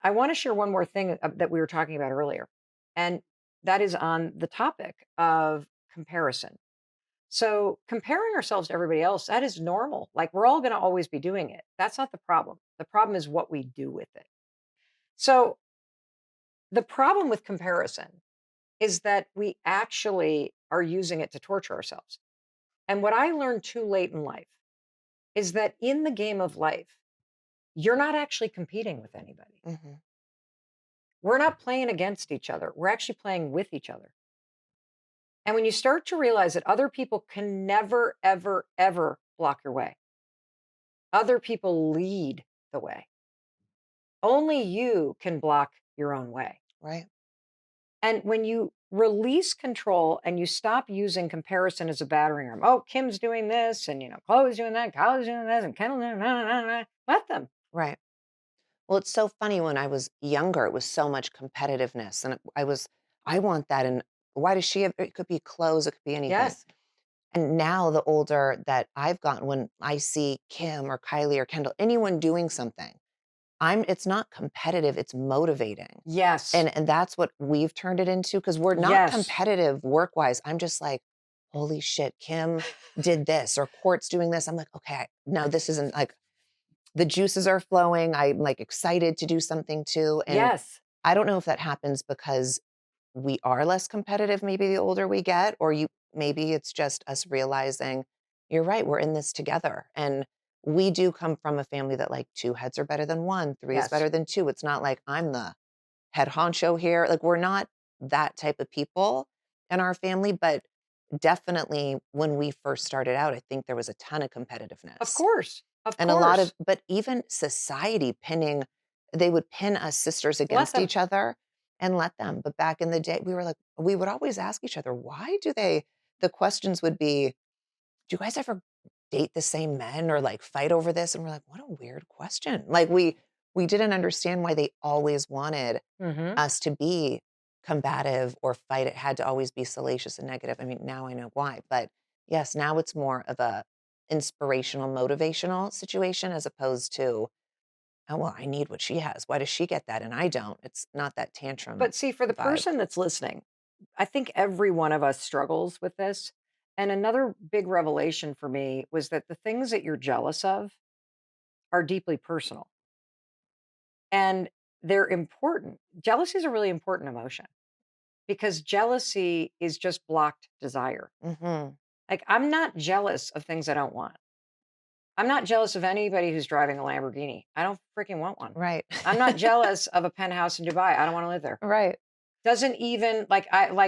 I want to share one more thing that we were talking about earlier, and that is on the topic of comparison. So, comparing ourselves to everybody else, that is normal. Like, we're all going to always be doing it. That's not the problem. The problem is what we do with it. So, the problem with comparison is that we actually are using it to torture ourselves. And what I learned too late in life is that in the game of life, you're not actually competing with anybody. Mhm. We're not playing against each other. We're actually playing with each other. And when you start to realize that other people can never, ever, ever block your way, other people lead the way. Only you can block your own way. Right. And when you release control and you stop using comparison as a battering ram, oh, Kim's doing this, and Chloe's doing that, Kyle's doing this, and Kendall's doing that. Let them. Right. Well, it's so funny when I was younger, it was so much competitiveness. And I want that. And why does she have, it could be clothes, it could be anything. Yes. And now the older that I've gotten, when I see Kim or Kylie or Kendall, anyone doing something, it's not competitive, it's motivating. Yes. And that's what we've turned it into because we're not Yes. competitive work-wise. I'm just like, holy shit, Kim did this or Court's doing this. I'm like, okay, no, this isn't like the juices are flowing. I'm like excited to do something too. And Yes. I don't know if that happens because we are less competitive maybe the older we get, or maybe it's just us realizing you're right, we're in this together. And we do come from a family that like two heads are better than one, three is Yes. better than two. It's not like I'm the head honcho here. Like we're not that type of people in our family, but definitely when we first started out, I think there was a ton of Of competitiveness. course. Of And a lot of course. but even society they would pin us sisters Let against them. each other and let them. But back in the day, we would always ask each other, "Why do they" the questions would be, "Do you guys ever date the same men or, like, fight over this?" And we're like, "What a weird question." Like, we didn't understand why they always wanted Hmm. us to be combative or fight. It had to always be salacious and negative. I mean, now I know why, but yes, now it's more of a inspirational, motivational situation as opposed to, "Oh, well, I need what she has. Why does she get that and I don't?" It's not that tantrum But see, for the vibe. person that's listening, I think every one of us struggles with this. And another big revelation for me was that the things that you're jealous of are deeply personal and they're important. Jealousy is a really important emotion because jealousy is just blocked desire. Mhm. Like, I'm not jealous of things I don't want. I'm not jealous of anybody who's driving a Lamborghini. I don't freaking want one. Right. I'm not jealous of a penthouse in Dubai. I don't want to live there. Right. Doesn't even like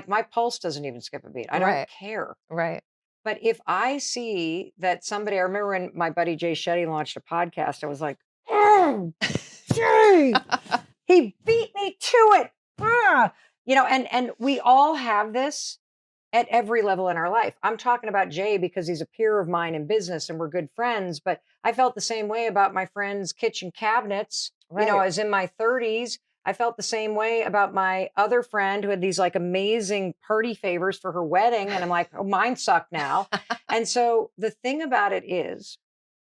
my pulse doesn't even skip a beat. I don't Right. care. Right. But if I see that somebody, I remember when my buddy Jay Shetty launched a podcast, I was like, oh, Jay, he beat me to it. Ah! And we all have this at every level in our life. I'm talking about Jay because he's a peer of mine in business and we're good friends, but I felt the same way about my friend's kitchen cabinets. I Right. was in my 30s. I felt the same way about my other friend who had these like amazing party favors for her wedding. And I'm like, oh, mine suck now. And so the thing about it is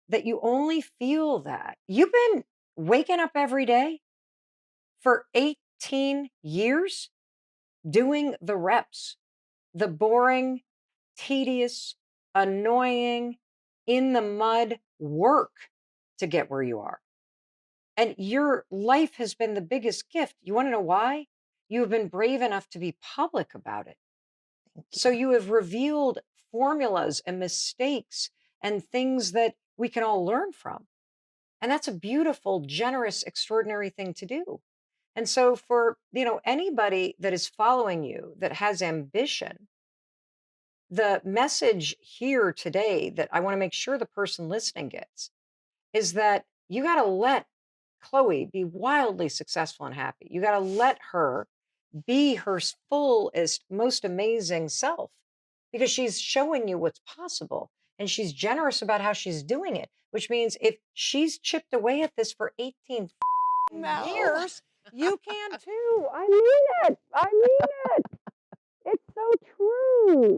that you only feel that. You've been waking up every day for 18 years doing the reps, the boring, tedious, annoying, in the mud work to get where you are. And your life has been the biggest gift. You want to know why? You have been brave enough to be public about it. Thank So you. you have revealed formulas and mistakes and things that we can all learn from. And that's a beautiful, generous, extraordinary thing to do. And so for, anybody that is following you that has ambition, the message here today that I want to make sure the person listening gets is that you got to let Chloe be wildly successful and happy. You got to let her be her fullest, most amazing self because she's showing you what's possible and she's generous about how she's doing it, which means if she's chipped away at this for 18 No. years, you can too. I mean it. I mean it. It's so true.